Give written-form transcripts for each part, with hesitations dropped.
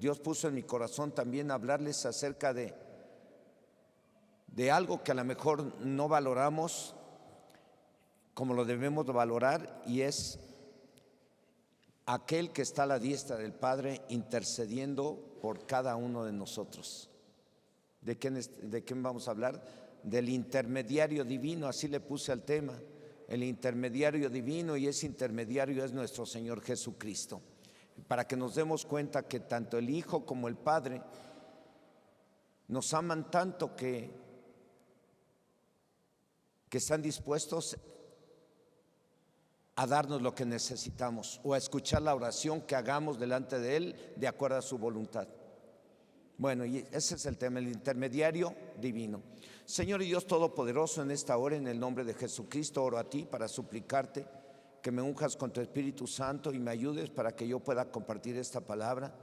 Dios puso en mi corazón también hablarles acerca de algo que a lo mejor no valoramos como lo debemos valorar, y es aquel que está a la diestra del Padre intercediendo por cada uno de nosotros. ¿De quién vamos a hablar? Del intermediario divino, así le puse al tema, el intermediario divino, y ese intermediario es nuestro Señor Jesucristo. Para que nos demos cuenta que tanto el Hijo como el Padre nos aman tanto que están dispuestos a darnos lo que necesitamos o a escuchar la oración que hagamos delante de Él de acuerdo a su voluntad. Bueno, y ese es el tema, el intermediario divino. Señor y Dios Todopoderoso, en esta hora, en el nombre de Jesucristo, oro a ti para suplicarte que me unjas con tu Espíritu Santo y me ayudes para que yo pueda compartir esta palabra.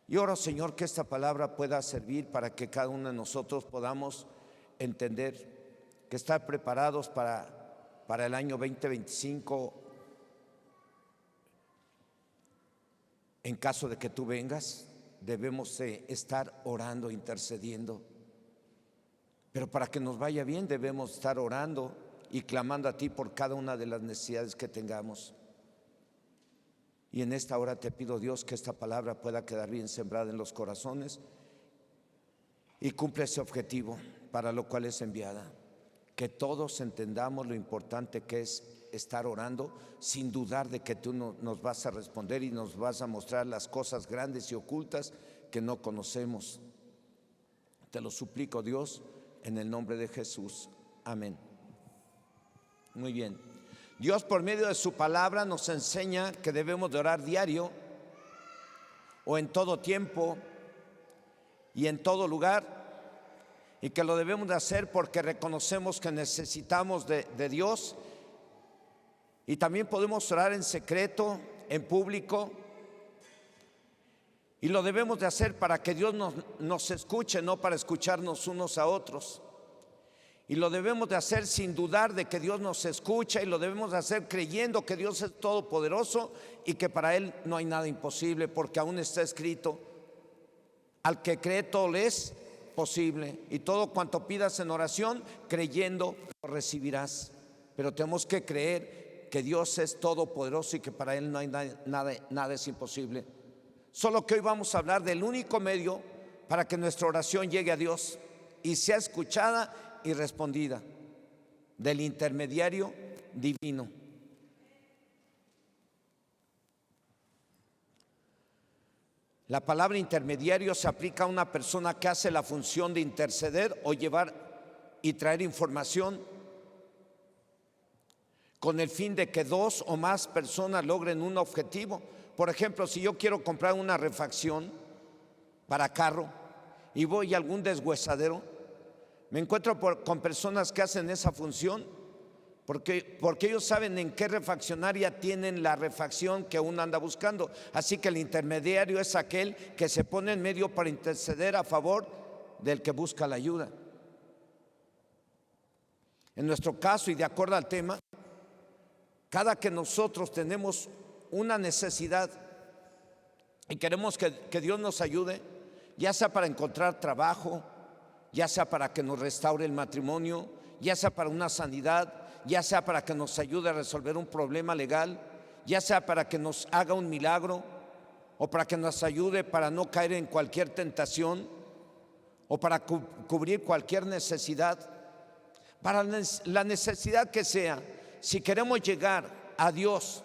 Y oro, Señor, que esta palabra pueda servir para que cada uno de nosotros podamos entender que estar preparados para el año 2025, en caso de que tú vengas, debemos estar orando, intercediendo. Pero para que nos vaya bien debemos estar orando y clamando a ti por cada una de las necesidades que tengamos. Y en esta hora te pido, Dios, que esta palabra pueda quedar bien sembrada en los corazones y cumpla ese objetivo para lo cual es enviada. Que todos entendamos lo importante que es estar orando sin dudar de que tú nos vas a responder y nos vas a mostrar las cosas grandes y ocultas que no conocemos. Te lo suplico, Dios, en el nombre de Jesús. Amén. Muy bien. Dios, por medio de su palabra, nos enseña que debemos de orar diario o en todo tiempo y en todo lugar, y que lo debemos de hacer porque reconocemos que necesitamos de Dios. Y también podemos orar en secreto, en público, y lo debemos de hacer para que Dios nos escuche, no para escucharnos unos a otros. Y lo debemos de hacer sin dudar de que Dios nos escucha, y lo debemos de hacer creyendo que Dios es todopoderoso y que para Él no hay nada imposible, porque aún está escrito: al que cree todo le es posible, y todo cuanto pidas en oración, creyendo, lo recibirás. Pero tenemos que creer que Dios es todopoderoso y que para Él no hay nada es imposible. Solo que hoy vamos a hablar del único medio para que nuestra oración llegue a Dios y sea escuchada y respondida, del intermediario divino. La palabra intermediario se aplica a una persona que hace la función de interceder o llevar y traer información con el fin de que dos o más personas logren un objetivo. Por ejemplo, si yo quiero comprar una refacción para carro y voy a algún deshuesadero, me encuentro con personas que hacen esa función porque ellos saben en qué refaccionaria tienen la refacción que uno anda buscando. Así que el intermediario es aquel que se pone en medio para interceder a favor del que busca la ayuda. En nuestro caso, y de acuerdo al tema, cada que nosotros tenemos una necesidad y queremos que Dios nos ayude, ya sea para encontrar trabajo, ya sea para que nos restaure el matrimonio, ya sea para una sanidad, ya sea para que nos ayude a resolver un problema legal, ya sea para que nos haga un milagro, o para que nos ayude para no caer en cualquier tentación, o para cubrir cualquier necesidad, para la necesidad que sea. Si queremos llegar a Dios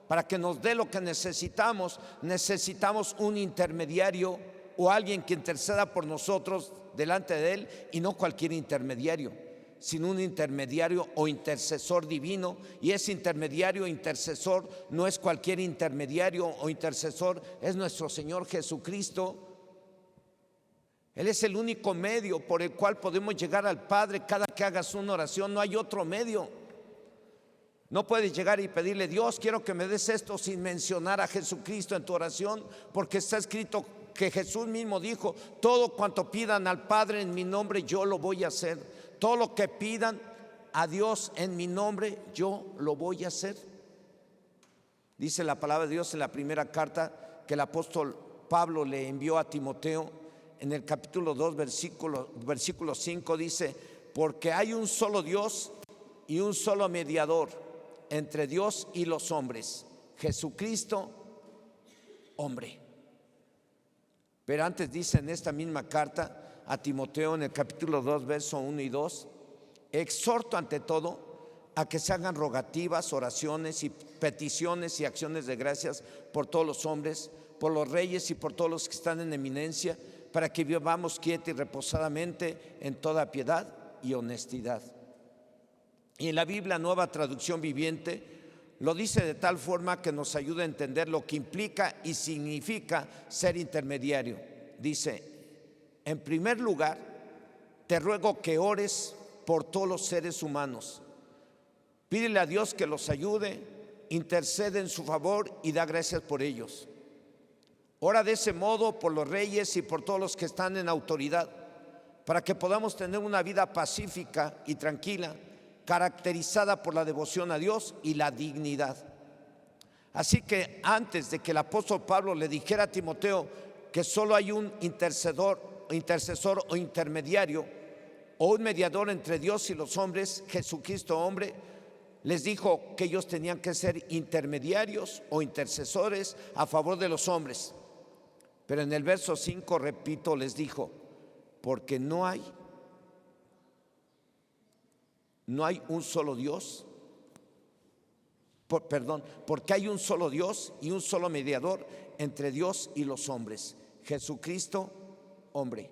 para que nos dé lo que necesitamos, necesitamos un intermediario o alguien que interceda por nosotros delante de Él, y no cualquier intermediario, sino un intermediario o intercesor divino. Y ese intermediario o intercesor no es cualquier intermediario o intercesor, es nuestro Señor Jesucristo. Él es el único medio por el cual podemos llegar al Padre cada que hagas una oración. No hay otro medio. No puedes llegar y pedirle: Dios, quiero que me des esto, sin mencionar a Jesucristo en tu oración, porque está escrito que Jesús mismo dijo: todo cuanto pidan al Padre en mi nombre, yo lo voy a hacer. Todo lo que pidan a Dios en mi nombre, yo lo voy a hacer. Dice la palabra de Dios en la primera carta que el apóstol Pablo le envió a Timoteo, en el capítulo 2, versículo 5 dice: porque hay un solo Dios y un solo mediador entre Dios y los hombres, Jesucristo, hombre. Pero antes dice en esta misma carta a Timoteo, en el capítulo 2, verso 1 y 2: exhorto ante todo a que se hagan rogativas, oraciones y peticiones y acciones de gracias por todos los hombres, por los reyes y por todos los que están en eminencia, para que vivamos quieta y reposadamente en toda piedad y honestidad. Y en la Biblia Nueva Traducción Viviente lo dice de tal forma que nos ayuda a entender lo que implica y significa ser intermediario. Dice: en primer lugar, te ruego que ores por todos los seres humanos. Pídele a Dios que los ayude, intercede en su favor y da gracias por ellos. Ora de ese modo por los reyes y por todos los que están en autoridad, para que podamos tener una vida pacífica y tranquila, caracterizada por la devoción a Dios y la dignidad. Así que antes de que el apóstol Pablo le dijera a Timoteo que solo hay un intercesor o intermediario o un mediador entre Dios y los hombres, Jesucristo hombre, les dijo que ellos tenían que ser intermediarios o intercesores a favor de los hombres. Pero en el verso 5, repito, les dijo: porque no hay un solo Dios, porque hay un solo Dios y un solo mediador entre Dios y los hombres, Jesucristo, hombre.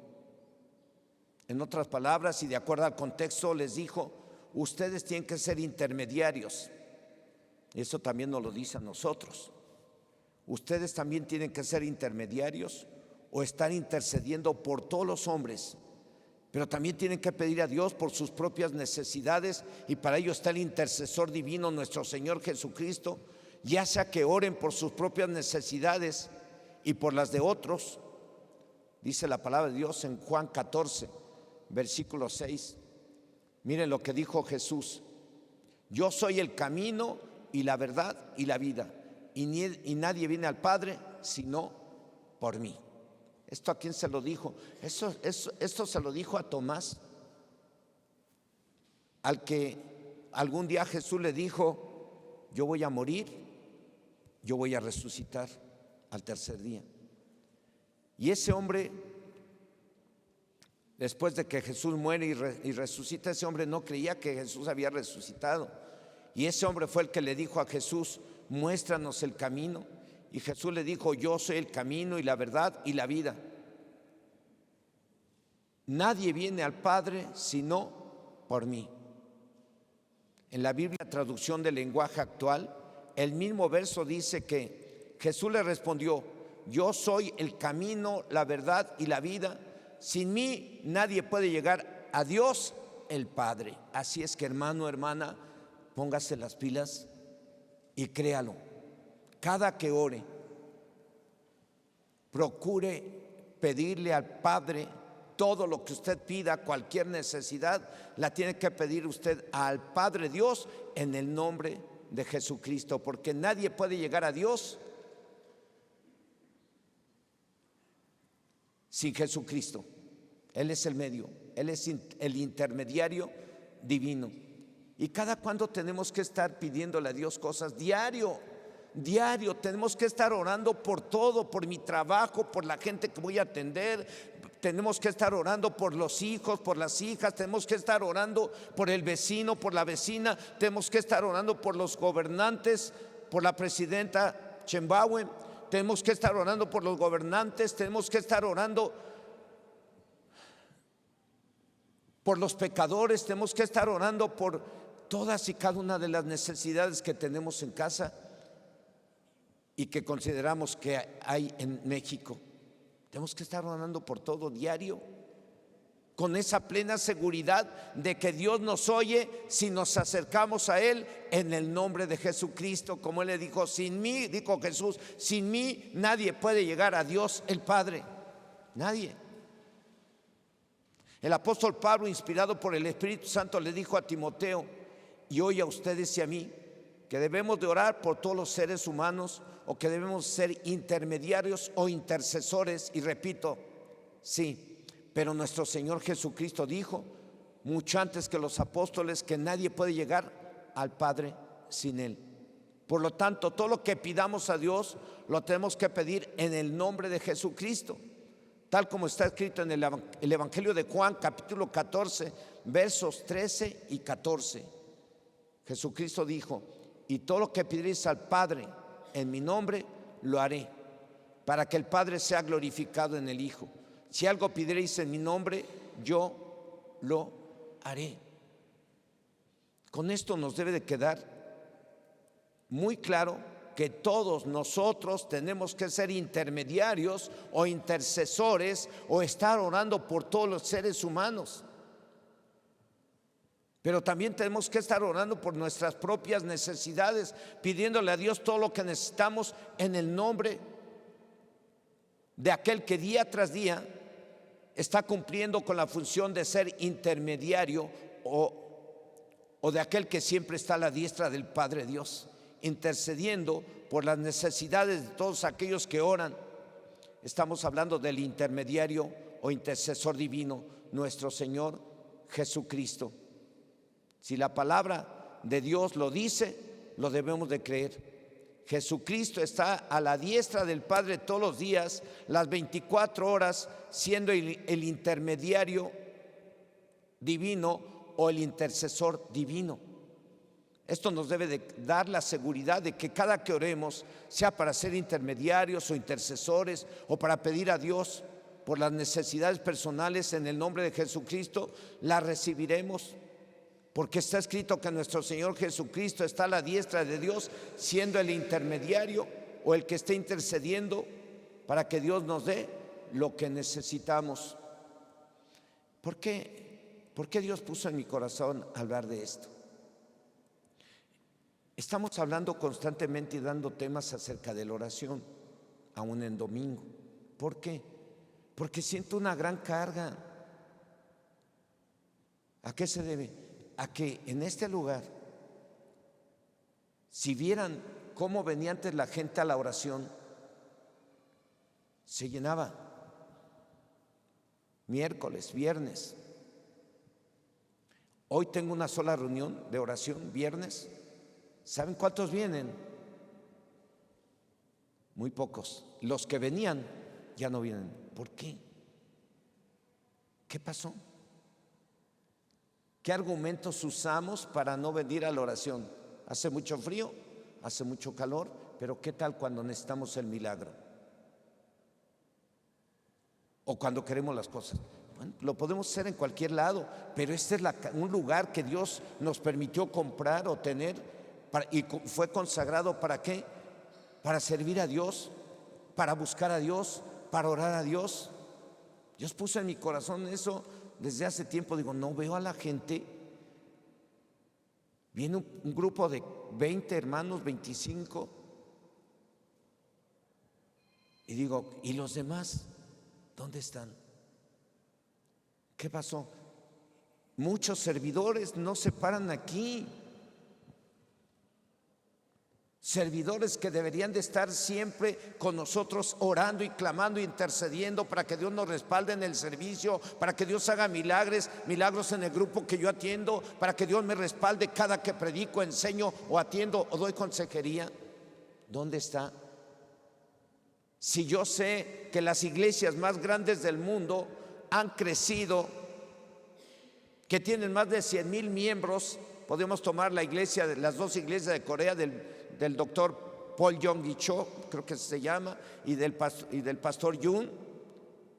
En otras palabras, y de acuerdo al contexto, les dijo: ustedes tienen que ser intermediarios. Eso también nos lo dice a nosotros. Ustedes también tienen que ser intermediarios o estar intercediendo por todos los hombres, pero también tienen que pedir a Dios por sus propias necesidades, y para ello está el intercesor divino, nuestro Señor Jesucristo, ya sea que oren por sus propias necesidades y por las de otros. Dice la palabra de Dios en Juan 14, versículo 6. Miren lo que dijo Jesús: yo soy el camino y la verdad y la vida, y nadie viene al Padre sino por mí. ¿Esto a quién se lo dijo? Esto se lo dijo a Tomás, al que algún día Jesús le dijo: yo voy a morir, yo voy a resucitar al tercer día. Y ese hombre, después de que Jesús muere y resucita, ese hombre no creía que Jesús había resucitado. Y ese hombre fue el que le dijo a Jesús: muéstranos el camino. Y Jesús le dijo: yo soy el camino y la verdad y la vida. Nadie viene al Padre sino por mí. En la Biblia, traducción del lenguaje actual, el mismo verso dice que Jesús le respondió: yo soy el camino, la verdad y la vida. Sin mí nadie puede llegar a Dios el Padre. Así es que, hermano, hermana, póngase las pilas y créalo. Cada que ore, procure pedirle al Padre todo lo que usted pida, cualquier necesidad, la tiene que pedir usted al Padre Dios en el nombre de Jesucristo, porque nadie puede llegar a Dios sin Jesucristo. Él es el medio, Él es el intermediario divino. Y cada cuando tenemos que estar pidiéndole a Dios cosas, diario tenemos que estar orando por todo, por mi trabajo, por la gente que voy a atender. Tenemos que estar orando por los hijos, por las hijas. Tenemos que estar orando por el vecino, por la vecina. Tenemos que estar orando por los gobernantes, por la presidenta Sheinbaum. Tenemos que estar orando por los gobernantes. Tenemos que estar orando por los pecadores. Tenemos que estar orando por todas y cada una de las necesidades que tenemos en casa y que consideramos que hay en México. Tenemos que estar orando por todo diario, con esa plena seguridad de que Dios nos oye si nos acercamos a Él en el nombre de Jesucristo. Como Él le dijo: sin mí, dijo Jesús, sin mí nadie puede llegar a Dios el Padre. Nadie. El apóstol Pablo, inspirado por el Espíritu Santo, le dijo a Timoteo y hoy a ustedes y a mí: que debemos de orar por todos los seres humanos o que debemos ser intermediarios o intercesores. Y repito, sí, pero nuestro Señor Jesucristo dijo, mucho antes que los apóstoles, que nadie puede llegar al Padre sin Él. Por lo tanto, todo lo que pidamos a Dios lo tenemos que pedir en el nombre de Jesucristo, tal como está escrito en el Evangelio de Juan, capítulo 14, versos 13 y 14. Jesucristo dijo, y todo lo que pidierais al Padre en mi nombre, lo haré, para que el Padre sea glorificado en el Hijo. Si algo pidierais en mi nombre, yo lo haré. Con esto nos debe de quedar muy claro que todos nosotros tenemos que ser intermediarios o intercesores o estar orando por todos los seres humanos. Pero también tenemos que estar orando por nuestras propias necesidades, pidiéndole a Dios todo lo que necesitamos en el nombre de aquel que día tras día está cumpliendo con la función de ser intermediario o de aquel que siempre está a la diestra del Padre Dios, intercediendo por las necesidades de todos aquellos que oran. Estamos hablando del intermediario o intercesor divino, nuestro Señor Jesucristo. Si la palabra de Dios lo dice, lo debemos de creer. Jesucristo está a la diestra del Padre todos los días, las 24 horas, siendo el intermediario divino o el intercesor divino. Esto nos debe de dar la seguridad de que cada que oremos, sea para ser intermediarios o intercesores o para pedir a Dios por las necesidades personales en el nombre de Jesucristo, la recibiremos. Porque está escrito que nuestro Señor Jesucristo está a la diestra de Dios, siendo el intermediario o el que esté intercediendo para que Dios nos dé lo que necesitamos. ¿Por qué Dios puso en mi corazón hablar de esto? Estamos hablando constantemente y dando temas acerca de la oración, aún en domingo. ¿Por qué? Porque siento una gran carga. ¿A qué se debe? A que en este lugar, si vieran cómo venía antes la gente a la oración, se llenaba miércoles, viernes. Hoy tengo una sola reunión de oración, viernes. ¿Saben cuántos vienen? Muy pocos. Los que venían ya no vienen. ¿Por qué? ¿Qué pasó? ¿Qué argumentos usamos para no venir a la oración? Hace mucho frío, hace mucho calor, pero ¿qué tal cuando necesitamos el milagro? O cuando queremos las cosas. Bueno, lo podemos hacer en cualquier lado, pero este es un lugar que Dios nos permitió comprar o tener y fue consagrado ¿para qué? Para servir a Dios, para buscar a Dios, para orar a Dios. Dios puso en mi corazón eso. Desde hace tiempo digo, no veo a la gente. Viene un grupo de 20 hermanos, 25. Y digo, ¿y los demás? ¿Dónde están? ¿Qué pasó? Muchos servidores no se paran aquí. Servidores que deberían de estar siempre con nosotros orando y clamando, intercediendo para que Dios nos respalde en el servicio, para que Dios haga milagros en el grupo que yo atiendo, para que Dios me respalde cada que predico, enseño o atiendo o doy consejería. ¿Dónde está? Si yo sé que las iglesias más grandes del mundo han crecido, que tienen más de 100,000 miembros, podemos tomar las dos iglesias de Corea del doctor Paul Yong-gi Cho, creo que se llama, y del pastor Yoon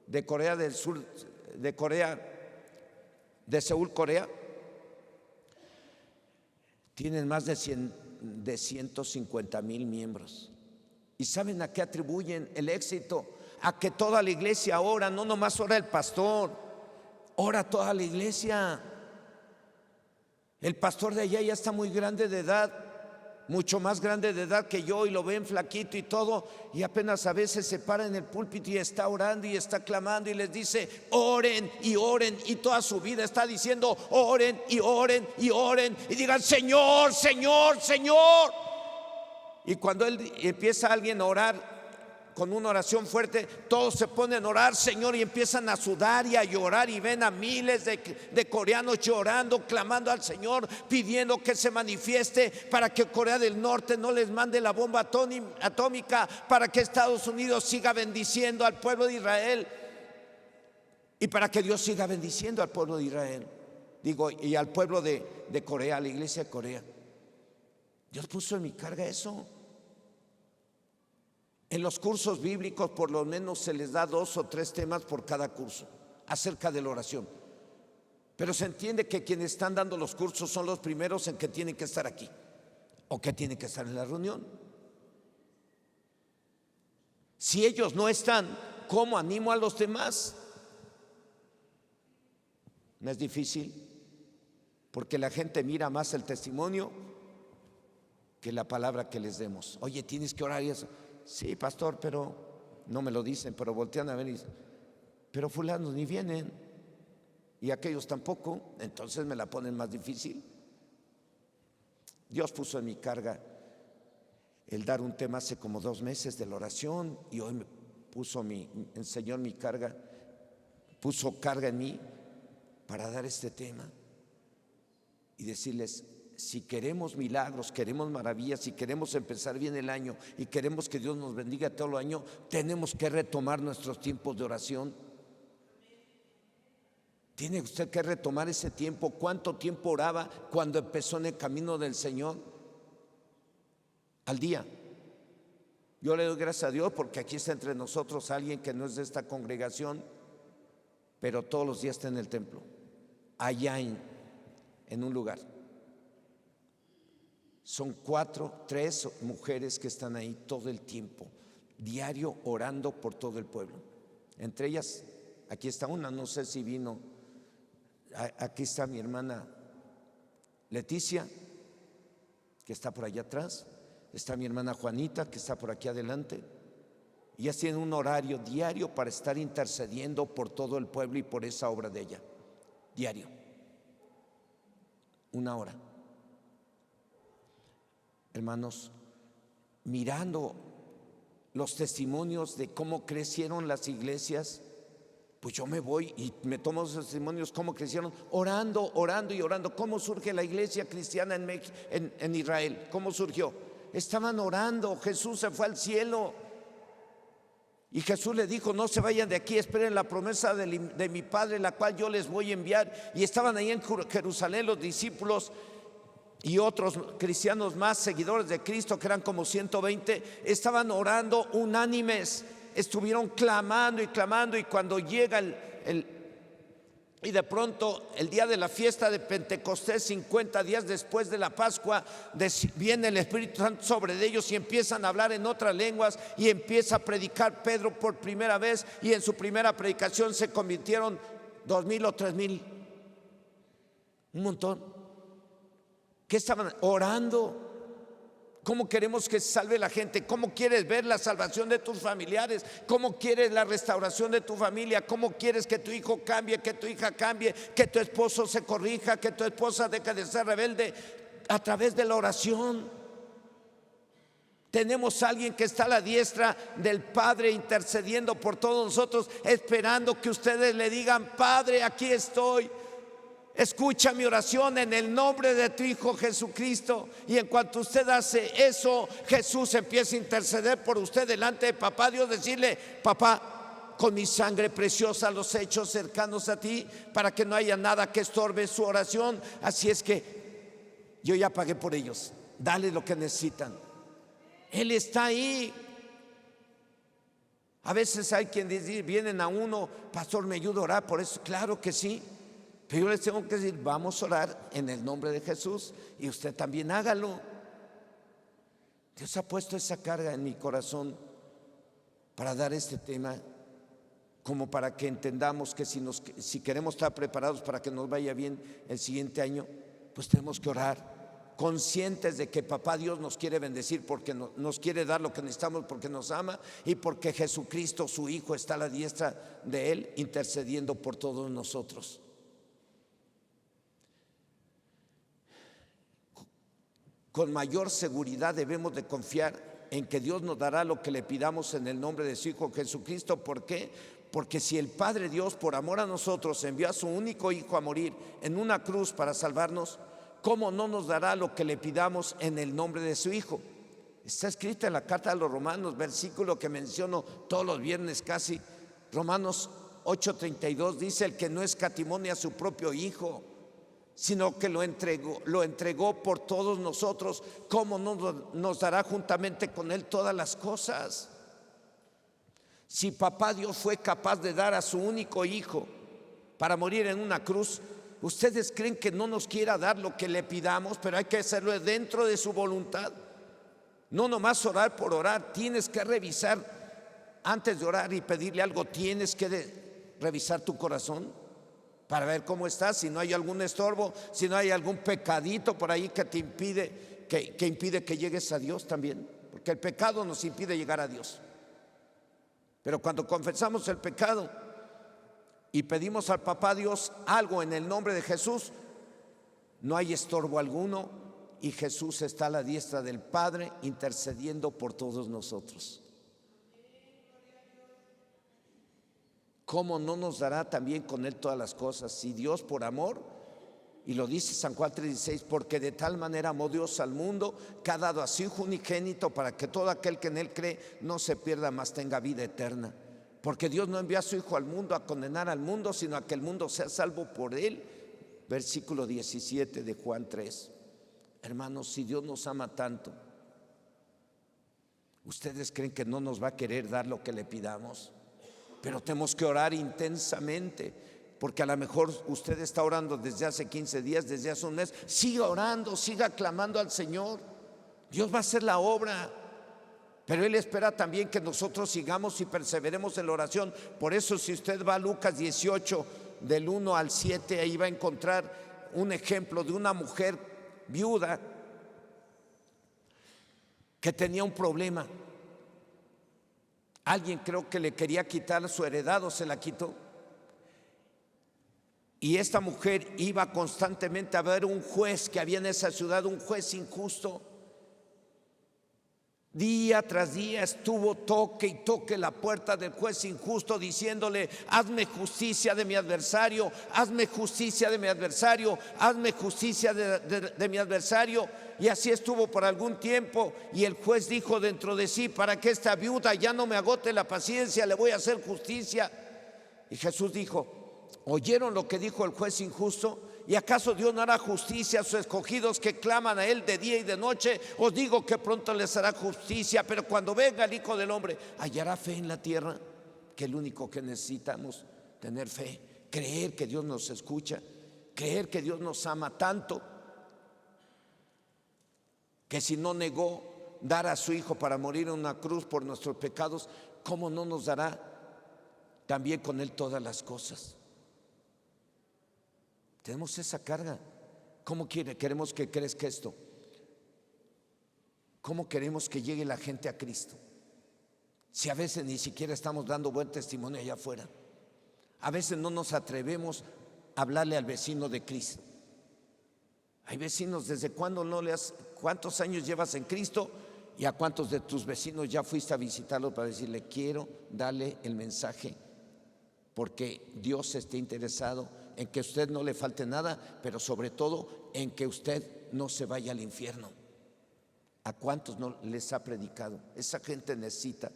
de Corea del Sur, de Seúl, Corea. Tienen más de 150,000 miembros. ¿Y saben a qué atribuyen el éxito? A que toda la iglesia ora, no nomás ora el pastor, ora toda la iglesia. El pastor de allá ya está muy grande de edad, mucho más grande de edad que yo, y lo ven flaquito y todo, y apenas a veces se para en el púlpito y está orando y está clamando y les dice oren y oren, y toda su vida está diciendo oren y oren y oren y digan Señor, Señor, Señor. Y cuando él empieza alguien a orar con una oración fuerte, todos se ponen a orar, Señor, y empiezan a sudar y a llorar, y ven a miles de coreanos llorando, clamando al Señor, pidiendo que se manifieste para que Corea del Norte no les mande la bomba atómica, para que Estados Unidos siga bendiciendo al pueblo de Israel y para que Dios siga bendiciendo al pueblo de Israel, digo, y al pueblo de Corea, a la iglesia de Corea. Dios puso en mi carga eso. En los cursos bíblicos por lo menos se les da 2 o 3 temas por cada curso acerca de la oración. Pero se entiende que quienes están dando los cursos son los primeros en que tienen que estar aquí o que tienen que estar en la reunión. Si ellos no están, ¿cómo animo a los demás? No es difícil, porque la gente mira más el testimonio que la palabra que les demos. Oye, tienes que orar y eso. Sí, pastor, pero no me lo dicen, pero voltean a ver y dicen, pero fulanos ni vienen y aquellos tampoco, entonces me la ponen más difícil. Dios puso en mi carga el dar un tema hace como 2 meses de la oración, y hoy me enseñó mi carga, puso carga en mí para dar este tema y decirles: si queremos milagros, queremos maravillas, si queremos empezar bien el año y queremos que Dios nos bendiga todo el año, tenemos que retomar nuestros tiempos de oración. Tiene usted que retomar ese tiempo. ¿Cuánto tiempo oraba cuando empezó en el camino del Señor? Al día. Yo le doy gracias a Dios porque aquí está entre nosotros alguien que no es de esta congregación, pero todos los días está en el templo, allá en un lugar. Son 3 mujeres que están ahí todo el tiempo, diario, orando por todo el pueblo. Entre ellas, aquí está una, no sé si vino, aquí está mi hermana Leticia, que está por allá atrás, está mi hermana Juanita, que está por aquí adelante. Y ellas tienen un horario diario para estar intercediendo por todo el pueblo y por esa obra de ella, diario, 1 hora. Hermanos, mirando los testimonios de cómo crecieron las iglesias, pues yo me voy y me tomo los testimonios, cómo crecieron, orando, orando y orando. ¿Cómo surge la iglesia cristiana en Israel? ¿Cómo surgió? Estaban orando, Jesús se fue al cielo y Jesús le dijo: no se vayan de aquí, esperen la promesa de mi Padre, la cual yo les voy a enviar. Y estaban ahí en Jerusalén los discípulos y otros cristianos más, seguidores de Cristo, que eran como 120, estaban orando unánimes, estuvieron clamando y clamando. Y cuando llega y de pronto el día de la fiesta de Pentecostés, 50 días después de la Pascua, viene el Espíritu Santo sobre ellos y empiezan a hablar en otras lenguas, y empieza a predicar Pedro por primera vez, y en su primera predicación se convirtieron 2,000 o 3,000, un montón. ¿Qué estaban orando? ¿Cómo queremos que se salve la gente? ¿Cómo quieres ver la salvación de tus familiares? ¿Cómo quieres la restauración de tu familia? ¿Cómo quieres que tu hijo cambie, que tu hija cambie, que tu esposo se corrija, que tu esposa deje de ser rebelde? A través de la oración. Tenemos a alguien que está a la diestra del Padre intercediendo por todos nosotros, esperando que ustedes le digan: Padre, aquí estoy. Escucha mi oración en el nombre de tu Hijo Jesucristo. Y en cuanto usted hace eso, Jesús empieza a interceder por usted delante de Papá Dios, decirle: Papá, con mi sangre preciosa los he hecho cercanos a ti, para que no haya nada que estorbe su oración. Así es que yo ya pagué por ellos, dale lo que necesitan. Él está ahí. A veces hay quien dice, vienen a uno: pastor, ¿me ayuda a orar por eso? Claro que sí. Pero yo les tengo que decir: vamos a orar en el nombre de Jesús, y usted también hágalo. Dios ha puesto esa carga en mi corazón para dar este tema, como para que entendamos que si queremos estar preparados para que nos vaya bien el siguiente año, pues tenemos que orar conscientes de que papá Dios nos quiere bendecir porque nos quiere dar lo que necesitamos, porque nos ama y porque Jesucristo, su Hijo, está a la diestra de Él intercediendo por todos nosotros. Con mayor seguridad debemos de confiar en que Dios nos dará lo que le pidamos en el nombre de su Hijo Jesucristo. ¿Por qué? Porque si el Padre Dios, por amor a nosotros, envió a su único Hijo a morir en una cruz para salvarnos, ¿cómo no nos dará lo que le pidamos en el nombre de su Hijo? Está escrita en la carta a los Romanos, versículo que menciono todos los viernes casi. Romanos 8:32 dice: el que no escatimó ni a su propio Hijo, sino que lo entregó por todos nosotros, ¿cómo no nos dará juntamente con Él todas las cosas? Si papá Dios fue capaz de dar a su único Hijo para morir en una cruz, ¿ustedes creen que no nos quiera dar lo que le pidamos? Pero hay que hacerlo dentro de su voluntad. No nomás orar por orar. Tienes que revisar antes de orar y pedirle algo. Tienes que revisar tu corazón para ver cómo estás, si no hay algún estorbo, si no hay algún pecadito por ahí que te impide que llegues a Dios también, porque el pecado nos impide llegar a Dios. Pero cuando confesamos el pecado y pedimos al papá Dios algo en el nombre de Jesús, no hay estorbo alguno y Jesús está a la diestra del Padre intercediendo por todos nosotros. ¿Cómo no nos dará también con Él todas las cosas? Si Dios por amor, y lo dice San Juan 3:16, porque de tal manera amó Dios al mundo que ha dado a su Hijo unigénito para que todo aquel que en Él cree no se pierda, mas tenga vida eterna. Porque Dios no envió a su Hijo al mundo a condenar al mundo, sino a que el mundo sea salvo por Él. Versículo 17 de Juan 3. Hermanos, si Dios nos ama tanto, ¿ustedes creen que no nos va a querer dar lo que le pidamos? Pero tenemos que orar intensamente, porque a lo mejor usted está orando desde hace 15 días, desde hace un mes. Siga orando, siga clamando al Señor. Dios va a hacer la obra, pero Él espera también que nosotros sigamos y perseveremos en la oración. Por eso, si usted va a Lucas 18, del 1 al 7, ahí va a encontrar un ejemplo de una mujer viuda que tenía un problema. Alguien creo que le quería quitar su heredad o se la quitó. Y esta mujer iba constantemente a ver un juez que había en esa ciudad, un juez injusto. Día tras día estuvo toque y toque la puerta del juez injusto diciéndole: hazme justicia de mi adversario, hazme justicia de mi adversario, hazme justicia de mi adversario. Y así estuvo por algún tiempo, y el juez dijo dentro de sí: para que esta viuda ya no me agote la paciencia, le voy a hacer justicia. Y Jesús dijo: ¿oyeron lo que dijo el juez injusto? ¿Y acaso Dios no hará justicia a sus escogidos que claman a Él de día y de noche? Os digo que pronto les hará justicia. Pero cuando venga el Hijo del Hombre, ¿hallará fe en la tierra? Que el único que necesitamos tener fe, creer que Dios nos escucha, creer que Dios nos ama tanto, que si no negó dar a su Hijo para morir en una cruz por nuestros pecados, ¿cómo no nos dará también con Él todas las cosas? Tenemos esa carga. ¿Cómo queremos que crezca esto? ¿Cómo queremos que llegue la gente a Cristo? Si a veces ni siquiera estamos dando buen testimonio allá afuera. A veces no nos atrevemos a hablarle al vecino de Cristo. Hay vecinos, ¿desde cuándo cuántos años llevas en Cristo? ¿Y a cuántos de tus vecinos ya fuiste a visitarlos para decirle: quiero darle el mensaje? Porque Dios está interesado en que a usted no le falte nada, pero sobre todo en que usted no se vaya al infierno. ¿A cuántos no les ha predicado? Esa gente necesita.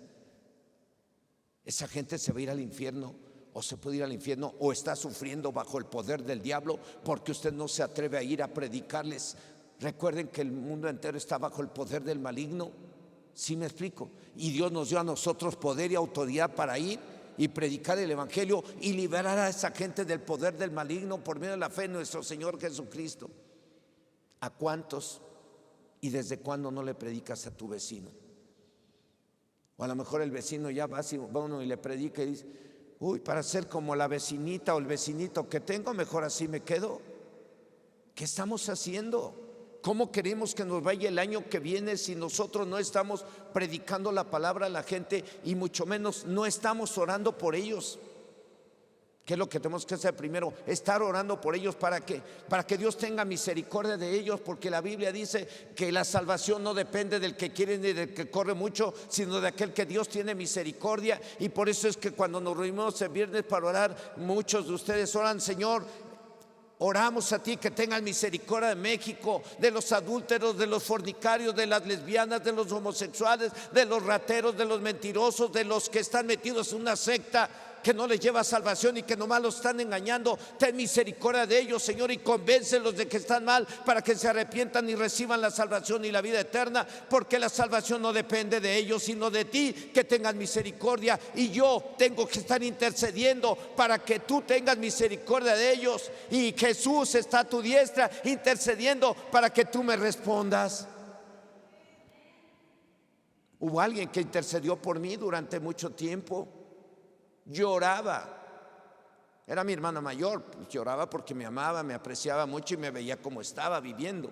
Esa gente se va a ir al infierno, o se puede ir al infierno, o está sufriendo bajo el poder del diablo porque usted no se atreve a ir a predicarles. Recuerden que el mundo entero está bajo el poder del maligno. ¿Sí me explico? Y Dios nos dio a nosotros poder y autoridad para ir y predicar el evangelio y liberar a esa gente del poder del maligno por medio de la fe en nuestro Señor Jesucristo. ¿A cuántos y desde cuándo no le predicas a tu vecino? O a lo mejor el vecino ya va uno y le predica y dice: uy, para ser como la vecinita o el vecinito que tengo, mejor así me quedo. ¿Qué estamos haciendo? ¿Cómo queremos que nos vaya el año que viene si nosotros no estamos predicando la palabra a la gente y mucho menos no estamos orando por ellos? ¿Qué es lo que tenemos que hacer primero? Estar orando por ellos para que Dios tenga misericordia de ellos, porque la Biblia dice que la salvación no depende del que quiere ni del que corre mucho, sino de aquel que Dios tiene misericordia. Y por eso es que cuando nos reunimos el viernes para orar, muchos de ustedes oran: Señor, oramos a ti que tengas misericordia de México, de los adúlteros, de los fornicarios, de las lesbianas, de los homosexuales, de los rateros, de los mentirosos, de los que están metidos en una secta que no les lleva salvación y que nomás los están engañando. Ten misericordia de ellos, Señor, y convéncelos de que están mal para que se arrepientan y reciban la salvación y la vida eterna, porque la salvación no depende de ellos, sino de ti, que tengas misericordia. Y yo tengo que estar intercediendo para que tú tengas misericordia de ellos, y Jesús está a tu diestra intercediendo para que tú me respondas. Hubo alguien que intercedió por mí durante mucho tiempo. Lloraba, era mi hermana mayor, lloraba porque me amaba, me apreciaba mucho y me veía como estaba viviendo.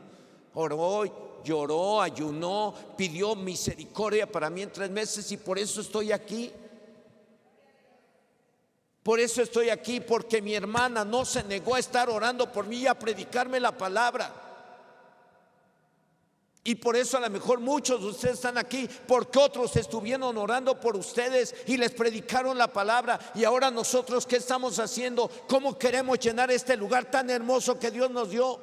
Oró, lloró, ayunó, pidió misericordia para mí en 3 meses, y por eso estoy aquí. Por eso estoy aquí, porque mi hermana no se negó a estar orando por mí y a predicarme la palabra. Y por eso a lo mejor muchos de ustedes están aquí, porque otros estuvieron orando por ustedes y les predicaron la palabra. Y ahora nosotros, ¿qué estamos haciendo? ¿Cómo queremos llenar este lugar tan hermoso que Dios nos dio?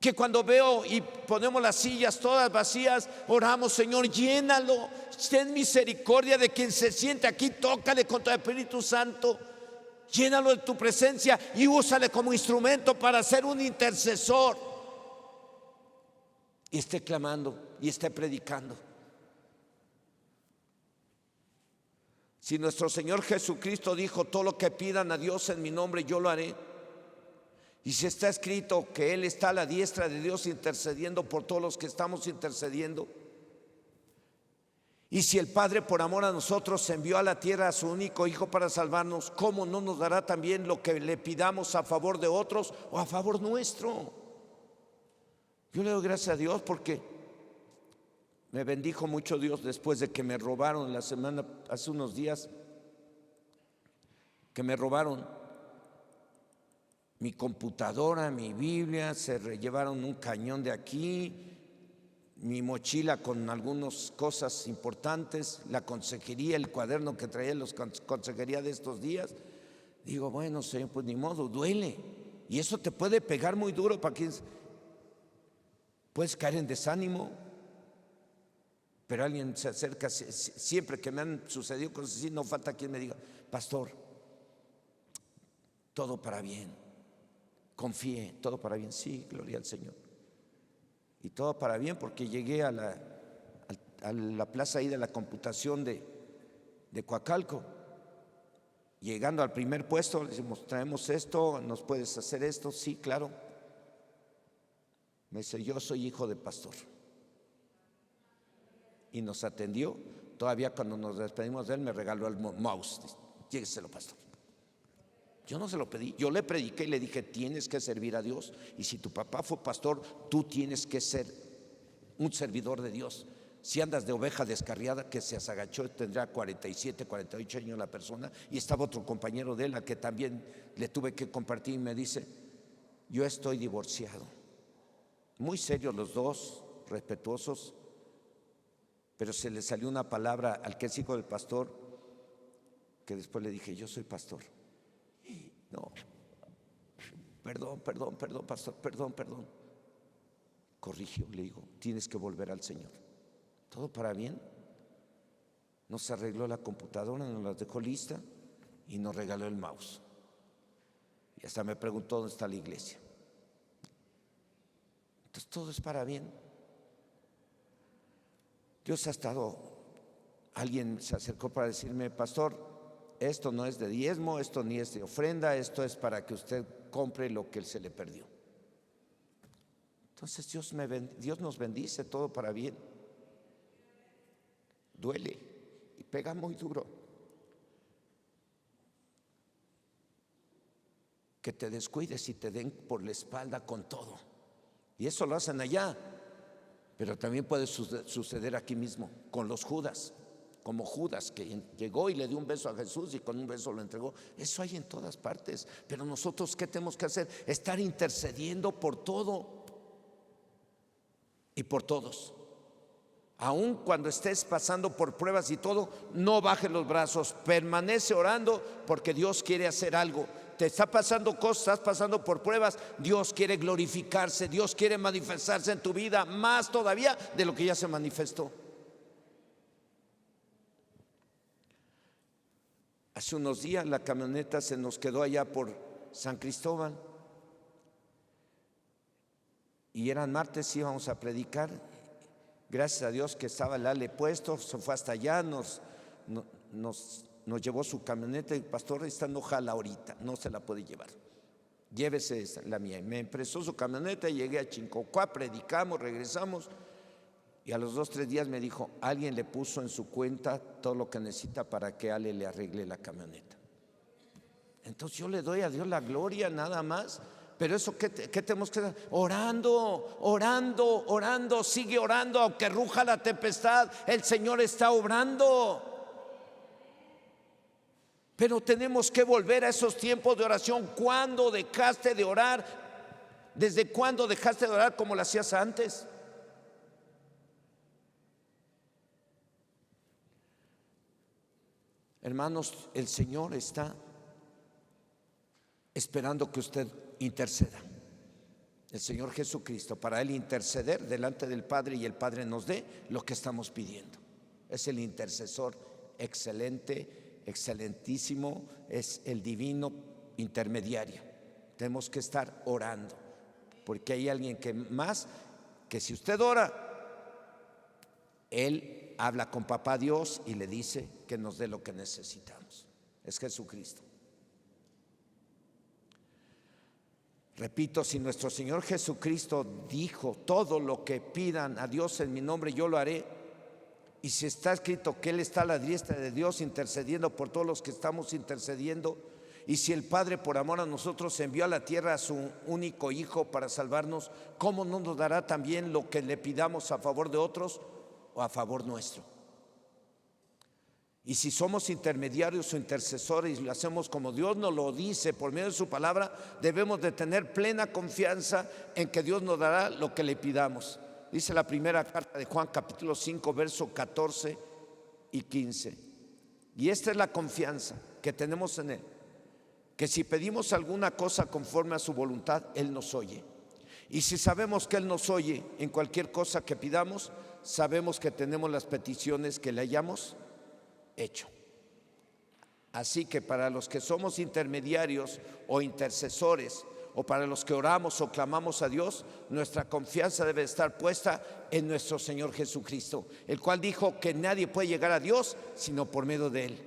Que cuando veo y ponemos las sillas todas vacías, oramos: Señor, llénalo, ten misericordia de quien se siente aquí, tócale con tu Espíritu Santo, llénalo de tu presencia y úsale como instrumento para ser un intercesor. Y esté clamando y esté predicando. Si nuestro Señor Jesucristo dijo: todo lo que pidan a Dios en mi nombre, yo lo haré. Y si está escrito que Él está a la diestra de Dios intercediendo por todos los que estamos intercediendo. Y si el Padre, por amor a nosotros, envió a la tierra a su único Hijo para salvarnos, ¿cómo no nos dará también lo que le pidamos a favor de otros o a favor nuestro? Yo le doy gracias a Dios porque me bendijo mucho Dios después de que me robaron la semana, hace unos días, que me robaron mi computadora, mi Biblia, se llevaron un cañón de aquí, mi mochila con algunas cosas importantes, la consejería, el cuaderno que traía la consejería de estos días. Digo, bueno, Señor, pues ni modo, duele. Y eso te puede pegar muy duro para quien... Puedes caer en desánimo, pero alguien se acerca. Siempre que me han sucedido cosas así, no falta quien me diga: pastor, todo para bien, confíe, todo para bien. Sí, gloria al Señor. Y todo para bien, porque llegué a la plaza ahí de la computación de Coacalco. Llegando al primer puesto, le decimos: traemos esto, ¿nos puedes hacer esto? Sí, claro. Me dice: yo soy hijo de pastor. Y nos atendió. Todavía cuando nos despedimos de él me regaló el mouse. Llégueselo, pastor. Yo no se lo pedí, yo le prediqué y le dije: tienes que servir a Dios, y si tu papá fue pastor, tú tienes que ser un servidor de Dios. Si andas de oveja descarriada, que se agachó, tendrá 47, 48 años la persona, y estaba otro compañero de él a que también le tuve que compartir, y me dice: yo estoy divorciado. Muy serios los dos, respetuosos, pero se le salió una palabra al que es hijo del pastor, que después le dije: yo soy pastor. No, perdón, pastor, perdón. Corrigió, le digo: tienes que volver al Señor. Todo para bien. Nos arregló la computadora, nos la dejó lista y nos regaló el mouse. Y hasta me preguntó: ¿dónde está la iglesia? Entonces todo es para bien. Dios ha estado, alguien se acercó para decirme: pastor, esto no es de diezmo, esto ni es de ofrenda, esto es para que usted compre lo que se le perdió. Entonces Dios nos bendice, todo para bien. Duele y pega muy duro que te descuides y te den por la espalda con todo. Y eso lo hacen allá, pero también puede suceder aquí mismo con los Judas, como Judas que llegó y le dio un beso a Jesús y con un beso lo entregó. Eso hay en todas partes. Pero nosotros, ¿qué tenemos que hacer? Estar intercediendo por todo y por todos. Aun cuando estés pasando por pruebas y todo, no bajes los brazos, permanece orando, porque Dios quiere hacer algo. Te está pasando cosas, estás pasando por pruebas, Dios quiere glorificarse, Dios quiere manifestarse en tu vida más todavía de lo que ya se manifestó. Hace unos días la camioneta se nos quedó allá por San Cristóbal y eran martes, íbamos a predicar. Gracias a Dios que estaba el ale puesto, se fue hasta allá, nos llevó su camioneta y pastor, esta no jala ahorita, no se la puede llevar, llévese esa, la mía. Me prestó su camioneta, llegué a Chincocuá, predicamos, regresamos y a los 2-3 días me dijo, alguien le puso en su cuenta todo lo que necesita para que Ale le arregle la camioneta. Entonces yo le doy a Dios la gloria nada más. Pero eso, ¿qué tenemos que hacer? Orando, orando, orando, sigue orando, aunque ruja la tempestad, el Señor está obrando. Pero tenemos que volver a esos tiempos de oración. ¿Cuándo dejaste de orar? ¿Desde cuándo dejaste de orar como lo hacías antes? Hermanos, el Señor está esperando que usted interceda. El Señor Jesucristo, para Él interceder delante del Padre y el Padre nos dé lo que estamos pidiendo. Es el intercesor excelente, excelentísimo, es el divino intermediario. Tenemos que estar orando, porque hay alguien que si usted ora, Él habla con Papá Dios y le dice que nos dé lo que necesitamos. Es Jesucristo. Repito, si nuestro Señor Jesucristo dijo, todo lo que pidan a Dios en mi nombre yo lo haré, y si está escrito que Él está a la diestra de Dios intercediendo por todos los que estamos intercediendo, y si el Padre por amor a nosotros envió a la tierra a su único Hijo para salvarnos, ¿cómo no nos dará también lo que le pidamos a favor de otros o a favor nuestro? Y si somos intermediarios o intercesores y lo hacemos como Dios nos lo dice por medio de su palabra, debemos de tener plena confianza en que Dios nos dará lo que le pidamos. Dice la primera carta de Juan, capítulo 5, verso 14 y 15. Y esta es la confianza que tenemos en Él, que si pedimos alguna cosa conforme a su voluntad, Él nos oye. Y si sabemos que Él nos oye en cualquier cosa que pidamos, sabemos que tenemos las peticiones que le hayamos hecho. Así que para los que somos intermediarios o intercesores, o para los que oramos o clamamos a Dios, nuestra confianza debe estar puesta en nuestro Señor Jesucristo, el cual dijo que nadie puede llegar a Dios sino por medio de Él.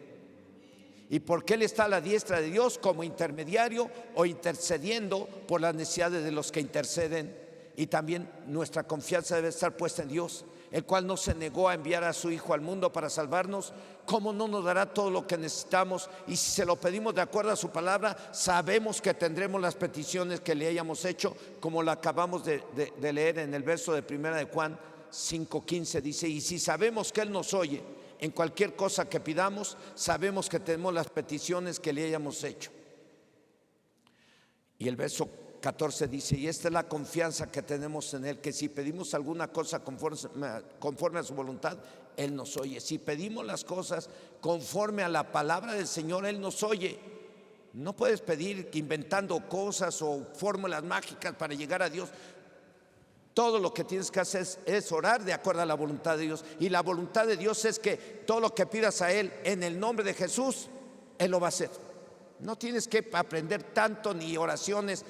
Y porque Él está a la diestra de Dios como intermediario o intercediendo por las necesidades de los que interceden. Y también nuestra confianza debe estar puesta en Dios, el cual no se negó a enviar a su Hijo al mundo para salvarnos. ¿Cómo no nos dará todo lo que necesitamos? Y si se lo pedimos de acuerdo a su palabra, sabemos que tendremos las peticiones que le hayamos hecho, como lo acabamos de leer en el verso de 1 de Juan 5:15. Dice, y si sabemos que Él nos oye en cualquier cosa que pidamos, sabemos que tenemos las peticiones que le hayamos hecho. Y el verso 14 dice, y esta es la confianza que tenemos en Él, que si pedimos alguna cosa conforme a su voluntad, Él nos oye. Si pedimos las cosas conforme a la palabra del Señor, Él nos oye. No puedes pedir inventando cosas o fórmulas mágicas para llegar a Dios. Todo lo que tienes que hacer es orar de acuerdo a la voluntad de Dios. Y la voluntad de Dios es que todo lo que pidas a Él en el nombre de Jesús, Él lo va a hacer. No tienes que aprender tanto ni oraciones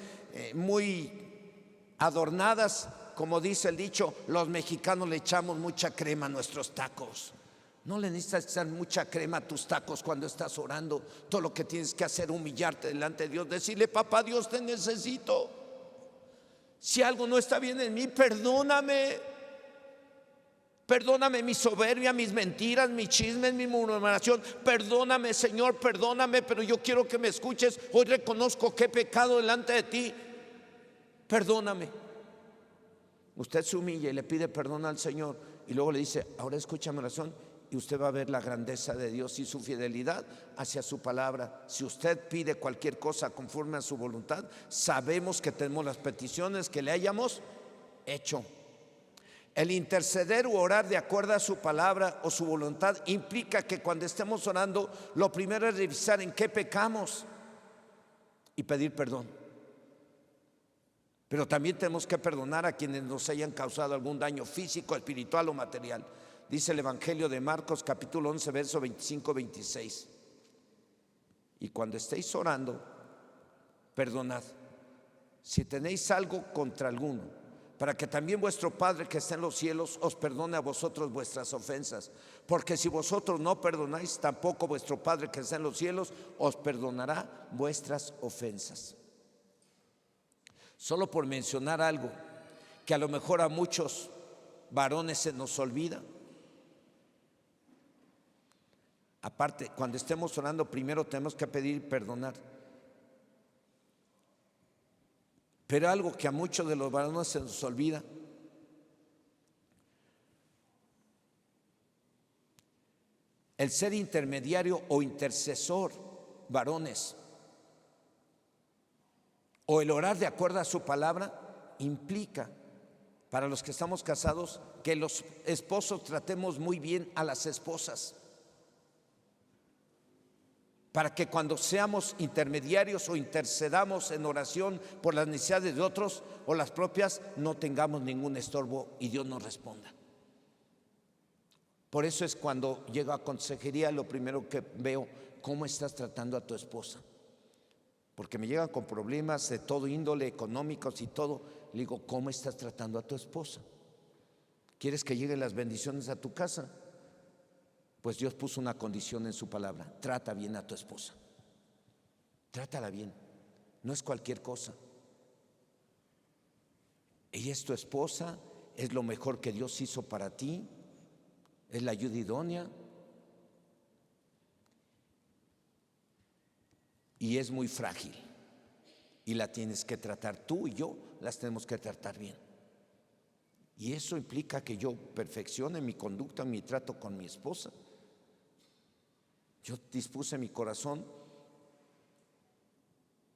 muy adornadas, como dice el dicho, los mexicanos le echamos mucha crema a nuestros tacos. No le necesitas echar mucha crema a tus tacos cuando estás orando. Todo lo que tienes que hacer es humillarte delante de Dios, decirle, papá Dios, te necesito. Si algo no está bien en mí, perdóname. Perdóname mi soberbia, mis mentiras, mis chismes, mi murmuración. Perdóname, Señor, perdóname, pero yo quiero que me escuches. Hoy reconozco que he pecado delante de ti. Perdóname. Usted se humilla y le pide perdón al Señor y luego le dice, ahora escucha mi oración, y usted va a ver la grandeza de Dios y su fidelidad hacia su palabra. Si usted pide cualquier cosa conforme a su voluntad, sabemos que tenemos las peticiones que le hayamos hecho. El interceder u orar de acuerdo a su palabra o su voluntad implica que cuando estemos orando, lo primero es revisar en qué pecamos y pedir perdón. Pero también tenemos que perdonar a quienes nos hayan causado algún daño físico, espiritual o material. Dice el Evangelio de Marcos, capítulo 11, verso 25-26. Y cuando estéis orando, perdonad si tenéis algo contra alguno, para que también vuestro Padre que está en los cielos os perdone a vosotros vuestras ofensas. Porque si vosotros no perdonáis, tampoco vuestro Padre que está en los cielos os perdonará vuestras ofensas. Solo por mencionar algo que a lo mejor a muchos varones se nos olvida. Aparte, cuando estemos orando, primero tenemos que pedir perdonar. Pero algo que a muchos de los varones se nos olvida, el ser intermediario o intercesor, varones, o el orar de acuerdo a su palabra, implica, para los que estamos casados, que los esposos tratemos muy bien a las esposas, para que cuando seamos intermediarios o intercedamos en oración por las necesidades de otros o las propias, no tengamos ningún estorbo y Dios nos responda. Por eso es cuando llego a consejería, lo primero que veo, ¿cómo estás tratando a tu esposa? Porque me llegan con problemas de todo índole, económicos y todo. Le digo, ¿cómo estás tratando a tu esposa? ¿Quieres que lleguen las bendiciones a tu casa? Pues Dios puso una condición en su palabra: trata bien a tu esposa, trátala bien, no es cualquier cosa. Ella es tu esposa, es lo mejor que Dios hizo para ti, es la ayuda idónea y es muy frágil y la tienes que tratar. Tú y yo las tenemos que tratar bien, y eso implica que yo perfeccione mi conducta, mi trato con mi esposa. Yo dispuse mi corazón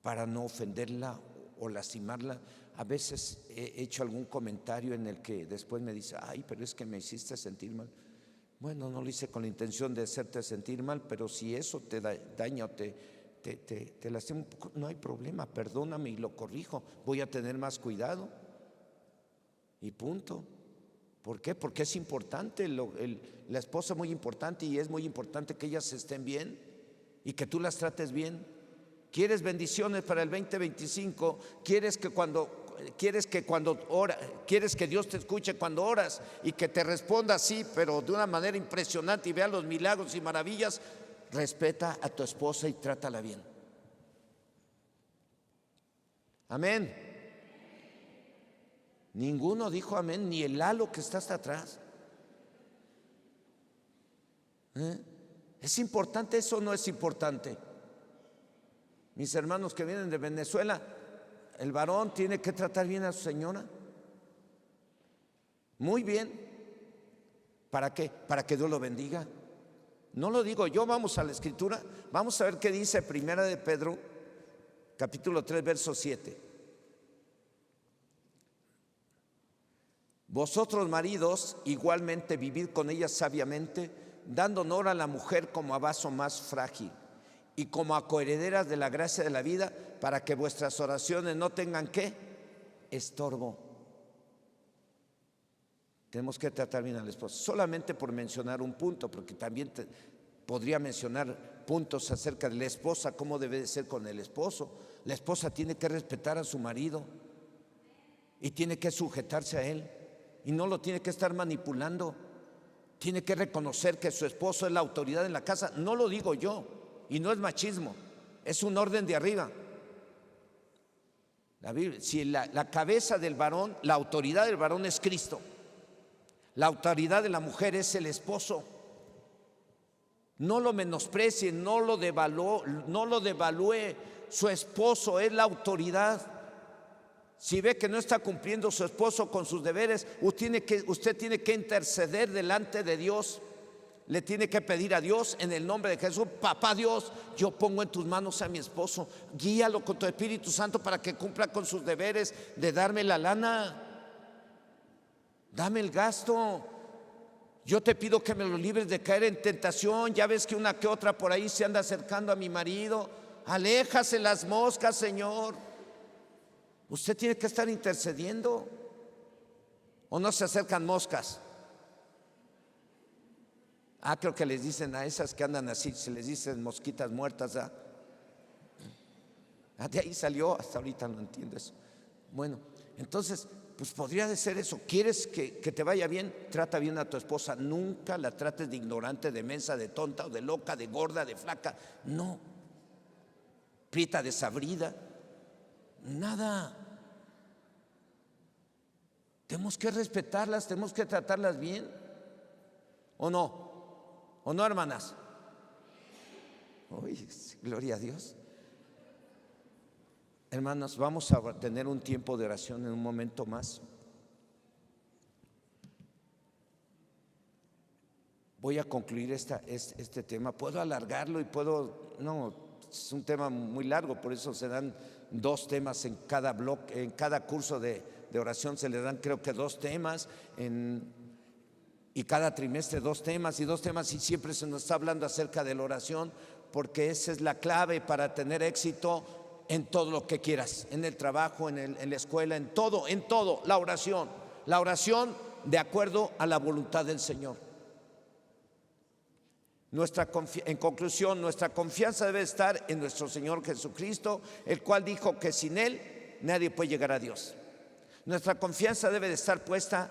para no ofenderla o lastimarla. A veces he hecho algún comentario en el que después me dice, ay, pero es que me hiciste sentir mal. Bueno, no lo hice con la intención de hacerte sentir mal, pero si eso te daña o te lastima un poco, no hay problema, perdóname y lo corrijo. Voy a tener más cuidado y punto. ¿Por qué? Porque es importante, la esposa es muy importante, y es muy importante que ellas estén bien y que tú las trates bien. ¿Quieres bendiciones para el 2025? ¿Quieres que Dios te escuche cuando oras y que te responda así, pero de una manera impresionante, y vea los milagros y maravillas? Respeta a tu esposa y trátala bien. Amén. Ninguno dijo amén, ni el Lalo que está hasta atrás. ¿Es importante eso o no es importante? Mis hermanos que vienen de Venezuela, el varón tiene que tratar bien a su señora. Muy bien. ¿Para qué? Para que Dios lo bendiga. No lo digo yo, vamos a la Escritura. Vamos a ver qué dice Primera de Pedro, capítulo 3, verso 7. Vosotros, maridos, igualmente vivid con ella sabiamente, dando honor a la mujer como a vaso más frágil y como a coherederas de la gracia de la vida, para que vuestras oraciones no tengan ¿qué? Estorbo. Tenemos que tratar bien a la esposa. Solamente por mencionar un punto, porque también podría mencionar puntos acerca de la esposa, cómo debe de ser con el esposo. La esposa tiene que respetar a su marido y tiene que sujetarse a él. Y no lo tiene que estar manipulando. Tiene que reconocer que su esposo es la autoridad en la casa. No lo digo yo, y no es machismo, es un orden de arriba. La Biblia, si la cabeza del varón, la autoridad del varón es Cristo, la autoridad de la mujer es el esposo. No lo menosprecie, no lo devalúe. Su esposo es la autoridad. Si ve que no está cumpliendo su esposo con sus deberes, usted tiene que interceder delante de Dios. Le tiene que pedir a Dios en el nombre de Jesús: papá Dios, yo pongo en tus manos a mi esposo, guíalo con tu Espíritu Santo para que cumpla con sus deberes de darme la lana, dame el gasto. Yo te pido que me lo libres de caer en tentación. Ya ves que una que otra por ahí se anda acercando a mi marido. Aléjase las moscas, Señor. Usted tiene que estar intercediendo. ¿O no se acercan moscas? Creo que les dicen a esas que andan así, se les dicen mosquitas muertas. De ahí salió, hasta ahorita no entiendo eso. Bueno, entonces, pues podría de ser eso. ¿Quieres que te vaya bien? Trata bien a tu esposa. Nunca la trates de ignorante, de mensa, de tonta o de loca, de gorda, de flaca. No. Prieta, desabrida. Nada. Tenemos que respetarlas, tenemos que tratarlas bien. ¿O no? ¿O no, hermanas? Uy, gloria a Dios. Hermanos, vamos a tener un tiempo de oración en un momento más. Voy a concluir este tema. Puedo alargarlo y no, es un tema muy largo, por eso se dan 2 temas en cada bloque, en cada curso de oración se le dan, creo que 2 temas, y cada trimestre 2 temas y 2 temas, y siempre se nos está hablando acerca de la oración, porque esa es la clave para tener éxito en todo lo que quieras, en el trabajo, en la escuela, en todo, la oración de acuerdo a la voluntad del Señor. En conclusión, nuestra confianza debe estar en nuestro Señor Jesucristo, el cual dijo que sin Él nadie puede llegar a Dios. Nuestra confianza debe de estar puesta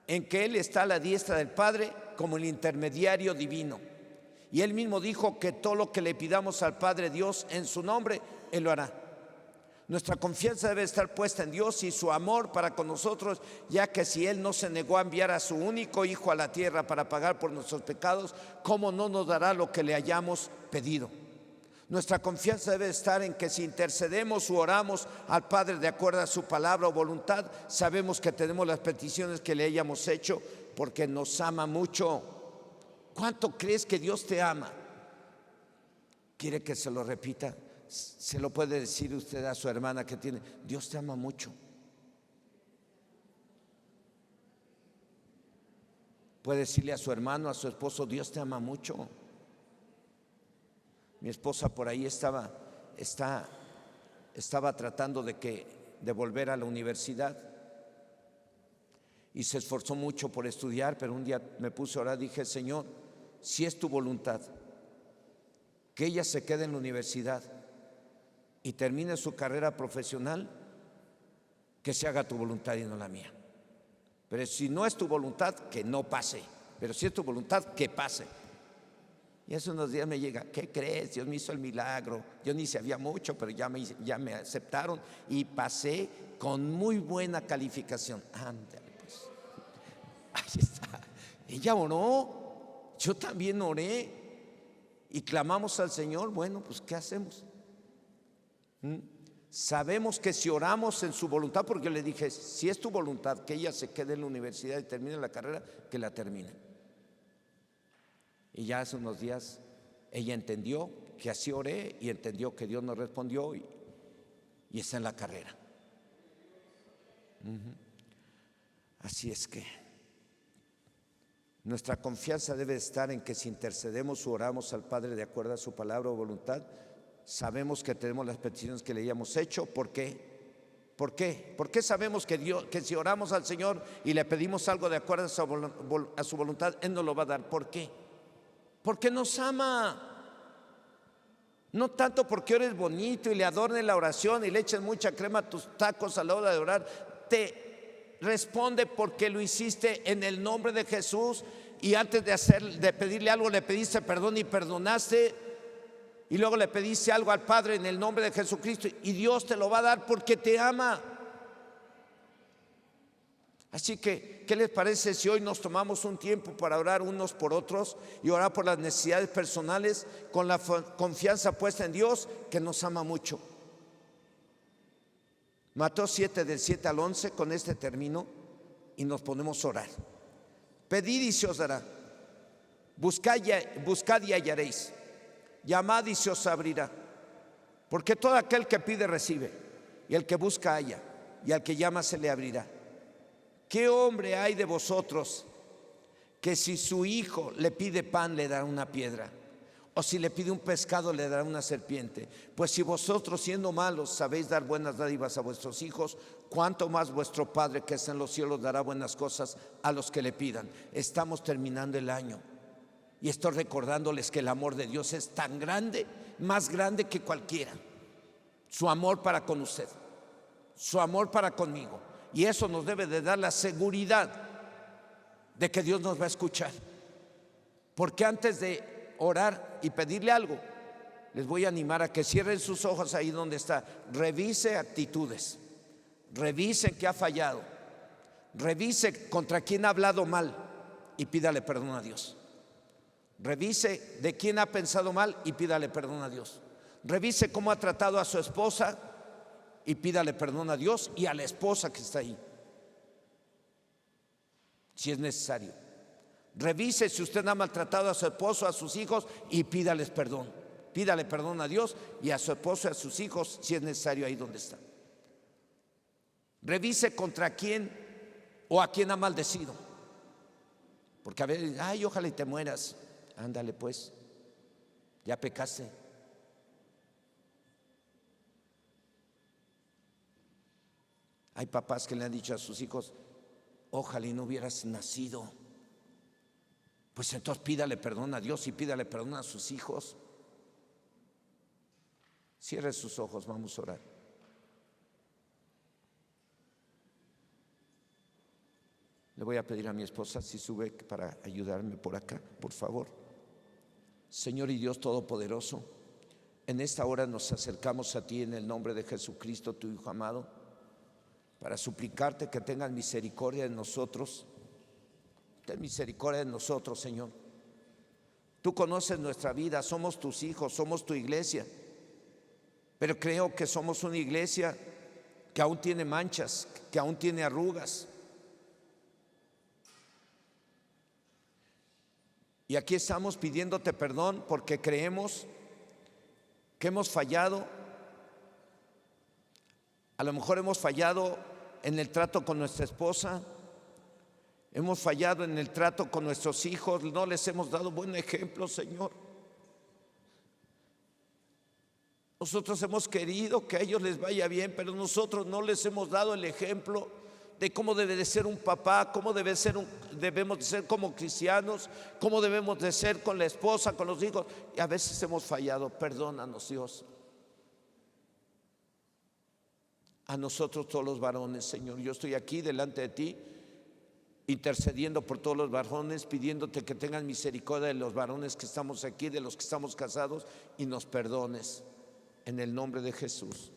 en que Él está a la diestra del Padre como el intermediario divino. Y Él mismo dijo que todo lo que le pidamos al Padre Dios en su nombre, Él lo hará. Nuestra confianza debe estar puesta en Dios y su amor para con nosotros, ya que si Él no se negó a enviar a su único Hijo a la tierra para pagar por nuestros pecados, ¿cómo no nos dará lo que le hayamos pedido? Nuestra confianza debe estar en que si intercedemos o oramos al Padre de acuerdo a su palabra o voluntad, sabemos que tenemos las peticiones que le hayamos hecho porque nos ama mucho. ¿Cuánto crees que Dios te ama? ¿Quiere que se lo repita? Se lo puede decir usted a su hermana que tiene: Dios te ama mucho. Puede decirle a su hermano, a su esposo: Dios te ama mucho. Mi esposa por ahí estaba tratando de volver a la universidad y se esforzó mucho por estudiar, pero un día me puse a orar, dije: Señor, si es tu voluntad que ella se quede en la universidad y termine su carrera profesional, que se haga tu voluntad y no la mía. Pero si no es tu voluntad, que no pase. Pero si es tu voluntad, que pase. Y hace unos días me llega: ¿qué crees? Dios me hizo el milagro. Yo ni sabía mucho, pero ya me aceptaron y pasé con muy buena calificación. Ándale, pues. Ahí está. Ella oró, yo también oré y clamamos al Señor. Bueno, pues ¿qué hacemos? Sabemos que si oramos en su voluntad, porque yo le dije: si es tu voluntad que ella se quede en la universidad y termine la carrera, que la termine. Y ya hace unos días ella entendió que así oré y entendió que Dios nos respondió y está en la carrera. Así es que nuestra confianza debe estar en que si intercedemos o oramos al Padre de acuerdo a su palabra o voluntad, sabemos que tenemos las peticiones que le hayamos hecho. ¿Por qué? ¿Por qué? ¿Por qué sabemos que si oramos al Señor y le pedimos algo de acuerdo a su voluntad, Él nos lo va a dar? ¿Por qué? Porque nos ama. No tanto porque ores bonito y le adornes la oración y le eches mucha crema a tus tacos a la hora de orar. Te responde porque lo hiciste en el nombre de Jesús, y antes de pedirle algo le pediste perdón y perdonaste, y luego le pediste algo al Padre en el nombre de Jesucristo, y Dios te lo va a dar porque te ama. Así que, ¿qué les parece si hoy nos tomamos un tiempo para orar unos por otros y orar por las necesidades personales con la confianza puesta en Dios, que nos ama mucho? Mateo 7, del 7 al 11, con este termino y nos ponemos a orar. Pedid y se os dará, buscad y hallaréis, llamad y se os abrirá. Porque todo aquel que pide recibe, y el que busca halla, y al que llama se le abrirá. ¿Qué hombre hay de vosotros que si su hijo le pide pan le dará una piedra? O si le pide un pescado le dará una serpiente. Pues si vosotros, siendo malos, sabéis dar buenas dádivas a vuestros hijos, cuánto más vuestro Padre que está en los cielos dará buenas cosas a los que le pidan. Estamos terminando el año y estoy recordándoles que el amor de Dios es tan grande, más grande que cualquiera. Su amor para con usted, su amor para conmigo. Y eso nos debe de dar la seguridad de que Dios nos va a escuchar. Porque antes de orar y pedirle algo, les voy a animar a que cierren sus ojos ahí donde está. Revise actitudes, revise qué ha fallado, revise contra quién ha hablado mal y pídale perdón a Dios. Revise de quién ha pensado mal y pídale perdón a Dios. Revise cómo ha tratado a su esposa y pídale perdón a Dios y a la esposa que está ahí, si es necesario. Revise si usted ha maltratado a su esposo, a sus hijos, y pídales perdón. Pídale perdón a Dios y a su esposo y a sus hijos, si es necesario, ahí donde está. Revise contra quién o a quién ha maldecido. Porque a veces, ay, ojalá y te mueras. Ándale pues, ya pecaste. Hay papás que le han dicho a sus hijos, ojalá y no hubieras nacido. Pues entonces pídale perdón a Dios y pídale perdón a sus hijos. Cierre sus ojos, vamos a orar. Le voy a pedir a mi esposa si sube para ayudarme por acá, por favor. Señor y Dios Todopoderoso, en esta hora nos acercamos a ti en el nombre de Jesucristo, tu Hijo amado, para suplicarte que tengas misericordia de nosotros. Ten misericordia de nosotros, Señor. Tú conoces nuestra vida, somos tus hijos, somos tu iglesia. Pero creo que somos una iglesia que aún tiene manchas, que aún tiene arrugas. Y aquí estamos pidiéndote perdón porque creemos que hemos fallado. A lo mejor hemos fallado en el trato con nuestra esposa. Hemos fallado en el trato con nuestros hijos, no les hemos dado buen ejemplo, Señor. Nosotros hemos querido que a ellos les vaya bien, pero nosotros no les hemos dado el ejemplo de cómo debe de ser un papá, cómo debemos de ser como cristianos, cómo debemos de ser con la esposa, con los hijos. Y a veces hemos fallado, perdónanos, Dios. A nosotros todos los varones, Señor, yo estoy aquí delante de ti, intercediendo por todos los varones, pidiéndote que tengas misericordia de los varones que estamos aquí, de los que estamos casados, y nos perdones en el nombre de Jesús.